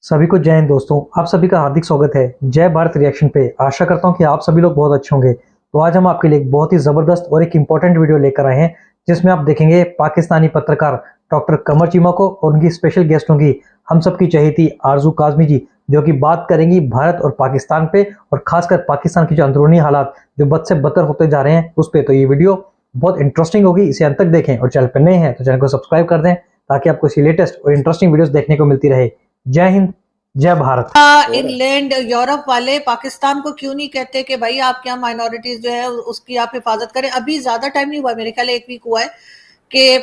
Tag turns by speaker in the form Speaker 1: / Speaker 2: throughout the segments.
Speaker 1: सभी को जय हिंद दोस्तों। आप सभी का हार्दिक स्वागत है जय भारत रिएक्शन पे। आशा करता हूं कि आप सभी लोग बहुत अच्छे होंगे। तो आज हम आपके लिए एक बहुत ही जबरदस्त और एक इम्पोर्टेंट वीडियो लेकर आए हैं, जिसमें आप देखेंगे पाकिस्तानी पत्रकार डॉक्टर कमर चीमा को और उनकी स्पेशल गेस्ट होंगी हम सबकी चहेती आरजू काजमी जी, जो कि बात करेंगी भारत और पाकिस्तान पे, और खासकर पाकिस्तान की जो अंदरूनी हालात जो बद से बदतर होते जा रहे हैं उस पे। तो ये वीडियो बहुत इंटरेस्टिंग होगी, इसे अंत तक देखें और चैनल पर नए हैं तो चैनल को सब्सक्राइब कर दें ताकि आपको इसी लेटेस्ट और इंटरेस्टिंग वीडियोस देखने को मिलती रहे। जय हिंद, जय भारत।
Speaker 2: इंग्लैंड यूरोप वाले पाकिस्तान को क्यों नहीं कहते कि भाई आपके यहाँ माइनॉरिटीज जो है उसकी आप हिफाजत करें। अभी ज्यादा टाइम नहीं हुआ, मेरे ख्याल एक वीक हुआ है कि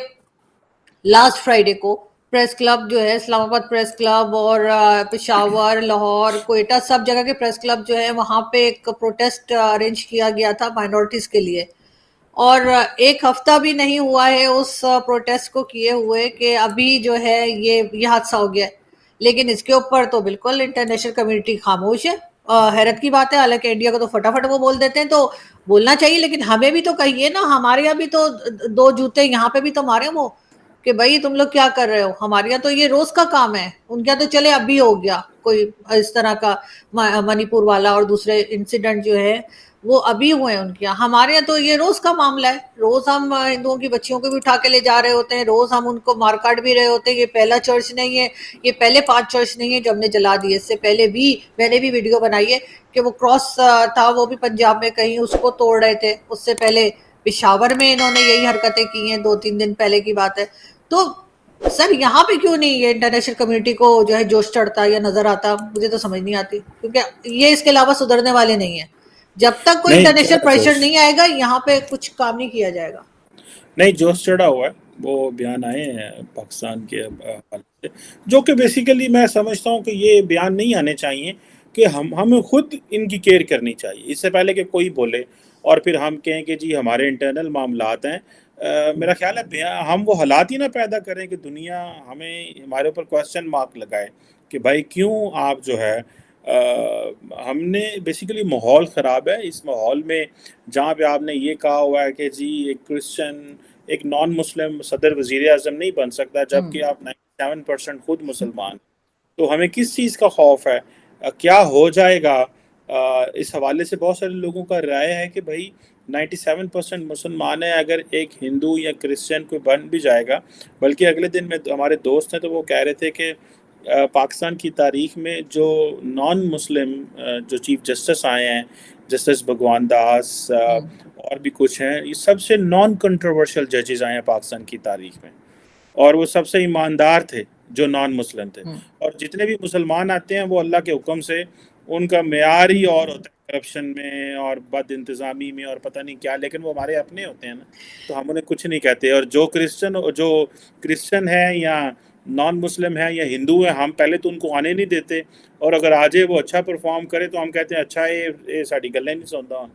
Speaker 2: लास्ट फ्राइडे को प्रेस क्लब जो है, इस्लामाबाद प्रेस क्लब और पेशावर, लाहौर, कोयटा, सब जगह के प्रेस क्लब जो है वहां पे एक प्रोटेस्ट अरेंज किया गया था माइनॉरिटीज के लिए। और एक हफ्ता भी नहीं हुआ है उस प्रोटेस्ट को किए हुए कि अभी जो है ये हादसा हो गया है। लेकिन इसके ऊपर तो बिल्कुल इंटरनेशनल कम्युनिटी खामोश है। हैरत की बात है, हालांकि इंडिया को तो फटाफट वो बोल देते हैं, तो बोलना चाहिए, लेकिन हमें भी तो कहिए ना। हमारे यहाँ भी तो दो जूते यहाँ पे भी तो मारे वो कि भाई तुम लोग क्या कर रहे हो। हमारे यहाँ तो ये रोज का काम है, उनके यहाँ तो चले अभी हो गया कोई इस तरह का मणिपुर वाला और दूसरे इंसिडेंट जो है वो अभी हुए हैं उनके यहाँ। हमारे यहाँ तो ये रोज का मामला है। रोज हम हिंदुओं की बच्चियों को भी उठा के ले जा रहे होते हैं, रोज हम उनको मार काट भी रहे होते हैं। ये पहला चर्च नहीं है, ये पहले 5 चर्च नहीं है जो हमने जला दिए। इससे पहले भी मैंने भी वीडियो बनाई है कि वो क्रॉस था, वो भी पंजाब में कहीं उसको तोड़ रहे थे। उससे पहले पेशावर में इन्होंने यही हरकतें की हैं, 2-3 दिन पहले की बात है। तो सर यहाँ पे क्यों नहीं ये इंटरनेशनल कम्युनिटी को जो है जोश चढ़ता या नजर आता, मुझे तो समझ नहीं आती, क्योंकि ये इसके अलावा सुधरने वाले नहीं है। जब तक कोई इंटरनेशनल प्रेशर नहीं आएगा यहाँ पे कुछ काम नहीं किया जाएगा।
Speaker 3: नहीं, जोश चढ़ा हुआ है। वो बयान आए हैं पाकिस्तान के हवाले से, जो कि बेसिकली मैं समझता हूँ कि ये बयान नहीं आने चाहिए, कि हमें खुद इनकी केयर करनी चाहिए इससे पहले कि कोई बोले और फिर हम कहें कि जी हमारे इंटरनल मामलात हैं। मेरा ख्याल है हम वो हालात ही ना पैदा करें कि दुनिया हमारे ऊपर क्वेश्चन मार्क लगाए कि भाई क्यों आप जो है हमने बेसिकली माहौल ख़राब है। इस माहौल में जहाँ पे आपने ये कहा हुआ है कि जी एक क्रिश्चियन, एक नॉन मुस्लिम सदर वज़ीर आज़म नहीं बन सकता, जबकि आप 97% खुद मुसलमान, तो हमें किस चीज़ का खौफ है, क्या हो जाएगा। इस हवाले से बहुत सारे लोगों का राय है कि भाई 97% मुसलमान है, अगर एक हिंदू या क्रिश्चियन कोई बन भी जाएगा। बल्कि अगले दिन में हमारे दोस्त हैं तो वो कह रहे थे कि पाकिस्तान की तारीख में जो नॉन मुस्लिम जो चीफ जस्टिस आए हैं, जस्टिस भगवान दास और भी कुछ हैं, ये सबसे नॉन कंट्रोवर्शियल जजेस आए हैं पाकिस्तान की तारीख में, और वो सबसे ईमानदार थे जो नॉन मुस्लिम थे। और जितने भी मुसलमान आते हैं वो अल्लाह के हुक्म से, उनका मेयार ही और होता है करप्शन में और बद इंतज़ामी में और पता नहीं क्या, लेकिन वो हमारे अपने होते हैं ना, तो हम उन्हें कुछ नहीं कहते। और जो क्रिश्चियन है या नॉन मुस्लिम है या हिंदू है, हम पहले तो उनको आने नहीं देते, और अगर आ जाए वो अच्छा परफॉर्म करे तो हम कहते हैं अच्छा ये साड़ी गल्लें नहीं सुनता,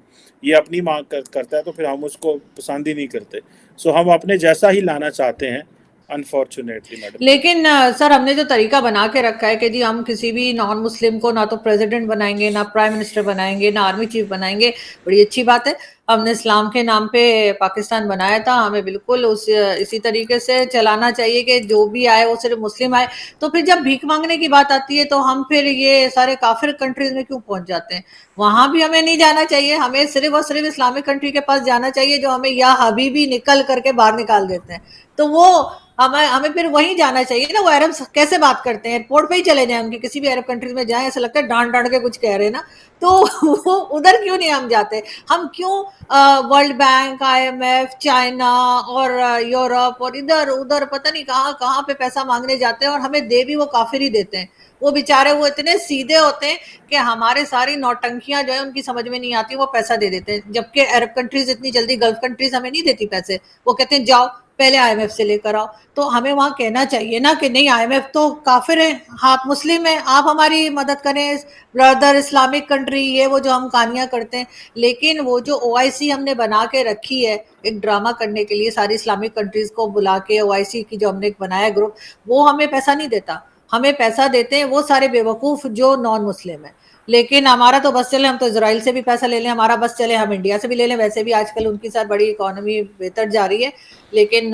Speaker 3: ये अपनी मांग करता है, तो फिर हम उसको पसंद ही नहीं करते। सो हम अपने जैसा ही लाना चाहते हैं अनफॉर्चुनेटली मैडम।
Speaker 2: लेकिन सर हमने जो तरीका बना के रखा है कि जी हम किसी भी नॉन मुस्लिम को ना तो प्रेसिडेंट बनाएंगे, ना प्राइम मिनिस्टर बनाएंगे, ना आर्मी चीफ बनाएंगे, बड़ी अच्छी बात है। हमने इस्लाम के नाम पे पाकिस्तान बनाया था, हमें बिल्कुल इसी तरीके से चलाना चाहिए कि जो भी आए वो सिर्फ मुस्लिम आए। तो फिर जब भीख मांगने की बात आती है तो हम फिर ये सारे काफिर कंट्रीज में क्यों पहुंच जाते हैं। वहां भी हमें नहीं जाना चाहिए, हमें सिर्फ और सिर्फ इस्लामिक कंट्री के पास जाना चाहिए जो हमें या हबीबी निकल करके बाहर निकाल देते हैं। तो वो हमें फिर वहीं जाना चाहिए ना। वो अरब कैसे बात करते हैं, एयरपोर्ट पे ही चले जाए, उनकी किसी भी अरब कंट्रीज में जाए, ऐसा लगता है डांट डांट के कुछ कह रहे हैं ना। तो वो उधर क्यों नहीं हम जाते। हम क्यों वर्ल्ड बैंक, IMF, चाइना और यूरोप और इधर उधर पता नहीं कहाँ कहाँ पे पैसा मांगने जाते हैं, और हमें दे भी वो काफिर ही देते हैं। वो बेचारे वो इतने सीधे होते हैं कि हमारे सारी नौटंकियां जो है उनकी समझ में नहीं आती, वो पैसा दे देते हैं। जबकि अरब कंट्रीज इतनी जल्दी, गल्फ कंट्रीज हमें नहीं देती पैसे, वो कहते हैं जाओ पहले IMF से लेकर आओ। तो हमें वहां कहना चाहिए ना कि नहीं, IMF तो काफिर है, आप मुस्लिम है, आप हमारी मदद करें, ब्रदर इस्लामिक कंट्री, ये वो जो हम कहानियां करते हैं। लेकिन वो जो OIC हमने बना के रखी है एक ड्रामा करने के लिए, सारी इस्लामिक कंट्रीज को बुला के OIC की जो हमने बनाया ग्रुप, वो हमें पैसा नहीं देता। हमें पैसा देते हैं वो सारे बेवकूफ जो नॉन मुस्लिम है। लेकिन हमारा तो बस चले, हम तो इजराइल से भी पैसा ले लें, हमारा बस चले हम इंडिया से भी ले लें। वैसे भी आजकल उनकी साथ बड़ी इकोनॉमी बेहतर जा रही है, लेकिन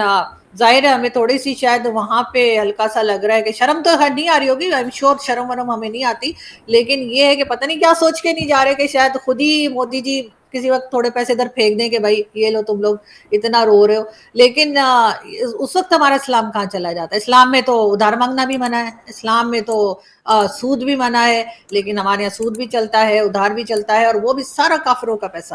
Speaker 2: ظاہر ہے ہمیں تھوڑی سی شاید وہاں پہ ہلکا سا لگ رہا ہے کہ شرم تو خیر نہیں آ رہی ہوگی، آئی ایم شیور شرم ورم ہمیں نہیں آتی، لیکن یہ ہے کہ پتہ نہیں کیا سوچ کے نہیں جا رہے کہ شاید خود ہی مودی جی کسی وقت تھوڑے پیسے ادھر پھینک دیں کہ بھائی یہ لو تم لوگ اتنا رو رہے ہو. لیکن اس وقت ہمارا اسلام کہاں چلا جاتا ہے؟ اسلام میں تو ادھار مانگنا بھی منع ہے، اسلام میں تو سود بھی منع ہے، لیکن ہمارے یہاں سود بھی چلتا ہے، ادھار بھی چلتا ہے، اور وہ بھی سارا کافروں کا پیسہ،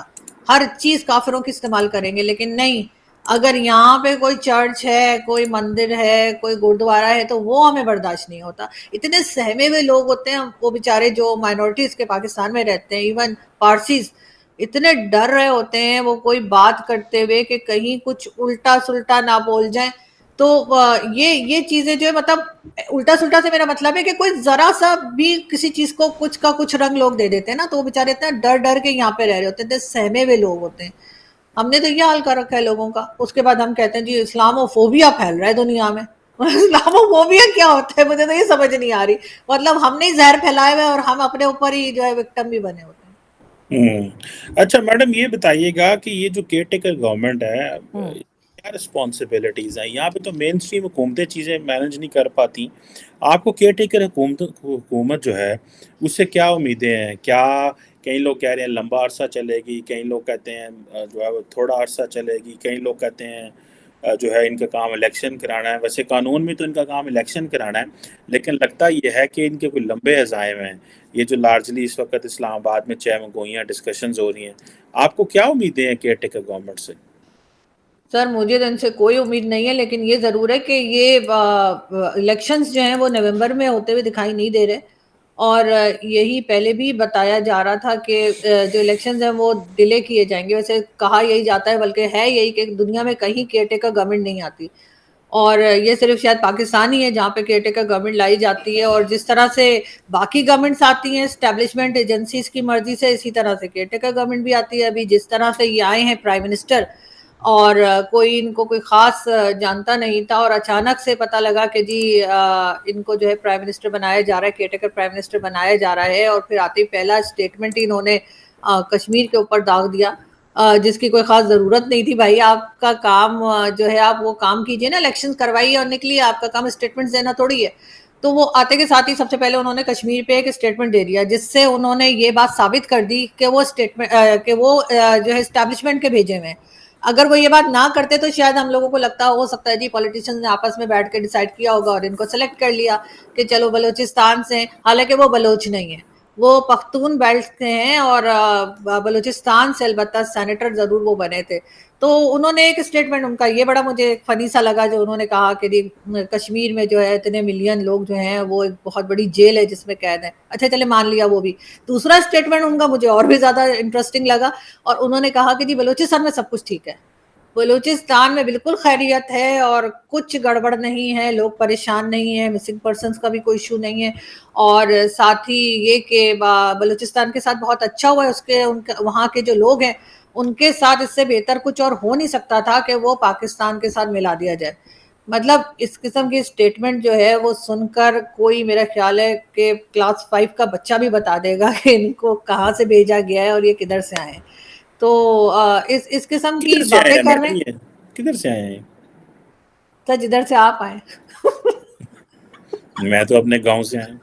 Speaker 2: ہر چیز کافروں کی استعمال کریں گے. لیکن نہیں، اگر یہاں پہ کوئی چرچ ہے، کوئی مندر ہے، کوئی گردوارا ہے تو وہ ہمیں برداشت نہیں ہوتا. اتنے سہمے ہوئے لوگ ہوتے ہیں وہ بیچارے جو مائنورٹیز کے پاکستان میں رہتے ہیں، ایون پارسیز اتنے ڈر رہے ہوتے ہیں وہ کوئی بات کرتے ہوئے کہ کہیں کچھ الٹا سلٹا نہ بول جائیں. تو یہ چیزیں جو ہے مطلب الٹا سلٹا سے میرا مطلب ہے کہ کوئی ذرا سا بھی کسی چیز کو کچھ کا کچھ رنگ لوگ دے دیتے ہیں نا، تو وہ بیچارے اتنا ڈر ڈر کے یہاں پہ رہ رہے ہوتے ہیں، سہمے ہوئے لوگ ہوتے ہیں. ہم نے تو یہ حال کر رکھا ہے لوگوں کا. اس کے بعد ہم کہتے ہیں جی اسلامو فوبیا پھیل رہا ہے دنیا میں. اسلامو فوبیا کیا ہوتا ہے؟ مجھے تو یہ سمجھ نہیں آ رہی. مطلب ہم نے زہر پھیلائے ہوئے اور ہم اپنے اوپر ہی جو ہے وکٹم بھی بنے ہوتے ہیں.
Speaker 3: اچھا میڈم یہ بتائیے گا کہ یہ جو کیئر ٹیکر گورنمنٹ ہے کیا رسپانسبلٹیز ہیں؟ یہاں پہ تو مین اسٹریم حکومتیں چیزیں مینج نہیں کر پاتی. آپ کو کیئر ٹیکر حکومت جو ہے اس سے کیا امیدیں ہیں؟ کیا کئی لوگ کہہ رہے ہیں لمبا عرصہ چلے گی، کئی لوگ کہتے ہیں جو ہے وہ تھوڑا عرصہ چلے گی، کئی لوگ کہتے ہیں جو ہے ان کا کام الیکشن کرانا ہے. ویسے قانون میں تو ان کا کام الیکشن کرانا ہے، لیکن لگتا یہ ہے کہ ان کے کوئی لمبے عزائم ہیں. یہ جو لارجلی اس وقت اسلام آباد میں چھ گوئیاں ڈسکشنز ہو رہی ہیں، آپ کو کیا امیدیں ہیں کیئر ٹیکر گورنمنٹ سے؟
Speaker 2: سر مجھے تو ان سے کوئی امید نہیں ہے، لیکن یہ ضرور ہے کہ یہ الیکشنز جو ہیں وہ نومبر میں ہوتے ہوئے دکھائی نہیں دے رہے، اور یہی پہلے بھی بتایا جا رہا تھا کہ جو الیکشنز ہیں وہ ڈیلے کیے جائیں گے. ویسے کہا یہی جاتا ہے، بلکہ ہے یہی کہ دنیا میں کہیں کیئر ٹیکر گورنمنٹ نہیں آتی، اور یہ صرف شاید پاکستان ہی ہے جہاں پہ کیئر ٹیکر گورنمنٹ لائی جاتی ہے. اور جس طرح سے باقی گورنمنٹس آتی ہیں اسٹیبلشمنٹ ایجنسیز کی مرضی سے، اسی طرح سے کیئر ٹیکر گورنمنٹ بھی آتی ہے. ابھی جس طرح سے یہ آئے ہیں پرائم منسٹر، اور کوئی ان کو کوئی خاص جانتا نہیں تھا، اور اچانک سے پتہ لگا کہ جی ان کو جو ہے پرائم منسٹر بنایا جا رہا ہے، کیئر ٹیکر پرائم منسٹر بنایا جا رہا ہے. اور پھر آتے ہی پہلا اسٹیٹمنٹ ہی انہوں نے کشمیر کے اوپر داغ دیا، جس کی کوئی خاص ضرورت نہیں تھی. بھائی آپ کا کام جو ہے آپ وہ کام کیجئے نا، الیکشن کروائیے اور نکلیے، آپ کا کام اسٹیٹمنٹ دینا تھوڑی ہے. تو وہ آتے کے ساتھ ہی سب سے پہلے انہوں نے کشمیر پہ ایک اسٹیٹمنٹ دے دیا، جس سے انہوں نے یہ بات ثابت کر دی کہ وہ جو ہے اسٹیبلشمنٹ کے بھیجے ہوئے ہیں. اگر وہ یہ بات نہ کرتے تو شاید ہم لوگوں کو ہو سکتا ہے جی پولیٹیشنز نے آپس میں بیٹھ کے ڈیسائیڈ کیا ہوگا اور ان کو سلیکٹ کر لیا کہ چلو بلوچستان سے، حالانکہ وہ بلوچ نہیں ہیں، وہ پختون بیلٹ سے ہیں، اور بلوچستان سے البتہ سینیٹر ضرور وہ بنے تھے. تو انہوں نے ایک اسٹیٹمنٹ، ان کا یہ بڑا مجھے فنی سا لگا جو انہوں نے کہا کہ کشمیر میں جو ہے اتنے ملین لوگ جو ہیں وہ ایک بہت بڑی جیل ہے جس میں قید ہیں. اچھا چلے مان لیا وہ بھی. دوسرا اسٹیٹمنٹ ان کا مجھے اور بھی زیادہ انٹرسٹنگ لگا، اور انہوں نے کہا کہ جی بلوچستان میں سب کچھ ٹھیک ہے، بلوچستان میں بالکل خیریت ہے اور کچھ گڑبڑ نہیں ہے، لوگ پریشان نہیں ہیں، مسنگ پرسنز کا بھی کوئی ایشو نہیں ہے. اور ساتھ ہی یہ کہ بلوچستان کے ساتھ بہت اچھا ہوا ہے، وہاں کے جو لوگ ہیں ان کے ساتھ اس سے بہتر کچھ اور ہو نہیں سکتا تھا کہ وہ پاکستان کے ساتھ ملا دیا جائے. مطلب اس قسم کی اسٹیٹمنٹ جو ہے وہ سن کر کوئی میرا خیال ہے کہ کلاس 5 کا بچہ بھی بتا دے گا کہ ان کو کہاں سے بھیجا گیا ہے اور یہ کدھر سے آئے ہیں. تو اس قسم کی
Speaker 3: کدھر سے آئے
Speaker 2: باتیں
Speaker 3: ہیں
Speaker 2: کر رہے
Speaker 3: میڈم؟
Speaker 2: ہیں.
Speaker 3: یہ کدھر سے آئے ہیں؟
Speaker 2: تو جدھر سے آپ آئے.
Speaker 3: میں تو اپنے گاؤں سے آیا.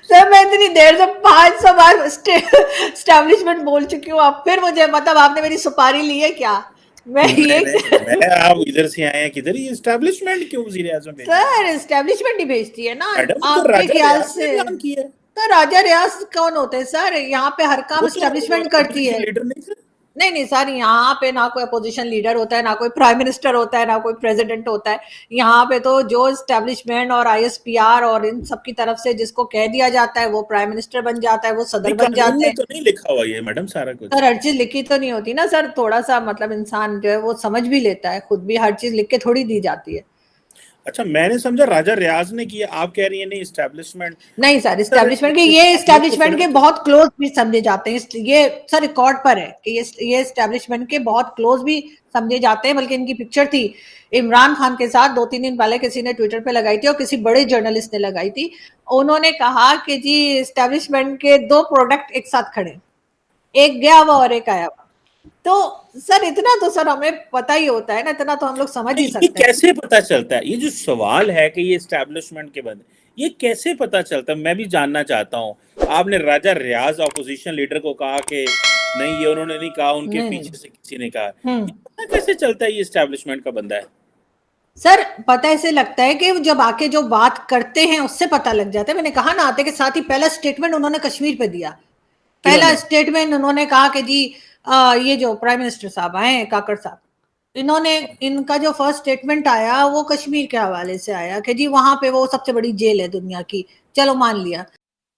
Speaker 2: سر میں اتنی دیر سے 500 بار اسٹیبلشمنٹ بول چکی ہوں، آپ پھر مجھے مطلب آپ نے میری سپاری لی ہے کیا؟ میں یہ
Speaker 3: میں آپ ادھر سے آئے ہیں، کدھر یہ اسٹیبلشمنٹ کیوں وزیر اعظم بھیجیں گے؟
Speaker 2: سر اسٹیبلشمنٹ ہی بھیجتی ہے نا
Speaker 3: میڈم تو
Speaker 2: آپ کے
Speaker 3: راجہ
Speaker 2: خیال
Speaker 3: ریاض نے
Speaker 2: سے.
Speaker 3: بیان کیا ہے.
Speaker 2: تو راجہ ریاض کون ہوتے ہیں سر؟ یہاں پہ ہر کام
Speaker 3: وہ تو
Speaker 2: اسٹیبلشمنٹ کرتی ہے.
Speaker 3: اپوزیشن لیڈر نہیں تھے.
Speaker 2: نہیں سر، یہاں پہ نہ کوئی اپوزیشن لیڈر ہوتا ہے، نہ کوئی پرائم منسٹر ہوتا ہے، نہ کوئی پریزیڈنٹ ہوتا ہے. یہاں پہ تو جو اسٹیبلشمنٹ اور آئی ایس پی آر اور ان سب کی طرف سے جس کو کہہ دیا جاتا ہے وہ پرائم منسٹر بن جاتا ہے، وہ صدر
Speaker 3: نہیں
Speaker 2: بن
Speaker 3: قانون
Speaker 2: جاتے
Speaker 3: میں
Speaker 2: ہیں.
Speaker 3: تو نہیں لکھا ہوا یہ میڈم سارا کچھ.
Speaker 2: سر ہر چیز لکھی تو نہیں ہوتی نا سر، تھوڑا سا مطلب انسان جو ہے وہ سمجھ بھی لیتا ہے، خود بھی ہر چیز لکھ کے تھوڑی دی جاتی ہے.
Speaker 3: اچھا میں نے سمجھا راجہ ریاض نے کیا، آپ کہہ رہی ہیں نہیں اسٹیبلشمنٹ.
Speaker 2: نہیں سر،
Speaker 3: سر
Speaker 2: اسٹیبلشمنٹ کے یہ
Speaker 3: اسٹیبلشمنٹ تو
Speaker 2: اسٹیبلشمنٹ
Speaker 3: صدر
Speaker 2: کے بہت کلوز بھی سمجھے جاتے ہیں. یہ سر ریکارڈ پر ہے کہ یہ اسٹیبلشمنٹ کے بہت کلوز بھی سمجھے جاتے ہیں. بلکہ ان کی پکچر تھی عمران خان کے ساتھ 2-3 دن پہلے کسی نے ٹویٹر پہ لگائی تھی، اور کسی بڑے جرنلسٹ نے لگائی تھی. انہوں نے کہا کہ جی اسٹیبلشمنٹ کے 2 پروڈکٹ ایک ساتھ کھڑے، ایک گیا ہوا اور ایک آیا ہوا. तो सर इतना तो सर हमें पता ही होता है ना, इतना तो हम लोग समझ ही
Speaker 3: ये
Speaker 2: सकते हैं।
Speaker 3: कैसे पता चलता है? ये जो सवाल है कि ये एस्टैब्लिशमेंट के बंदे, ये कैसे पता चलता है? मैं भी जानना चाहता हूँ। आपने राजा रियाज ऑपोजिशन लीडर को कहा कि नहीं, ये उन्होंने नहीं कहा, उनके
Speaker 2: नहीं,
Speaker 3: पीछे
Speaker 2: नहीं।
Speaker 3: से किसी ने कहा।
Speaker 2: हम्म।
Speaker 3: ये पता कैसे चलता है ये एस्टैब्लिशमेंट का बंदा है?
Speaker 2: सर पता ऐसे लगता है कि जब आके जो बात करते हैं उससे पता लग जाता है। मैंने कहा ना आते के साथ ही पहला स्टेटमेंट उन्होंने कश्मीर पे दिया। पहला
Speaker 3: किन्होंने?
Speaker 2: स्टेटमेंट उन्होंने कहा कि जी ये जो प्राइम मिनिस्टर साहब आए हैं काकड़ साहब, इन्होंने इनका जो फर्स्ट स्टेटमेंट आया वो कश्मीर के हवाले से आया कि जी वहां पे वो सबसे बड़ी जेल है दुनिया की। चलो मान लिया।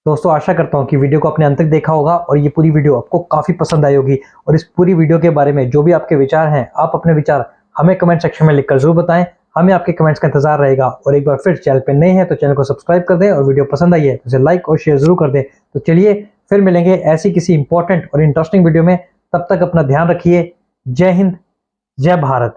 Speaker 1: दोस्तों आशा करता हूं कि वीडियो को आपने अंत तक देखा होगा और ये पूरी वीडियो आपको काफी पसंद आई होगी। और इस पूरी वीडियो के बारे में जो भी आपके विचार हैं, आप अपने विचार हमें कमेंट सेक्शन में लिखकर जरूर बताएं। हमें आपके कमेंट्स का इंतजार रहेगा। और एक बार फिर चैनल पे नए हैं तो चैनल को सब्सक्राइब कर दें, और वीडियो पसंद आई है तो इसे लाइक और शेयर जरूर कर दें। तो चलिए फिर मिलेंगे ऐसी किसी इंपॉर्टेंट और इंटरेस्टिंग वीडियो में। तब तक अपना ध्यान रखिए। जय हिंद, जय भारत।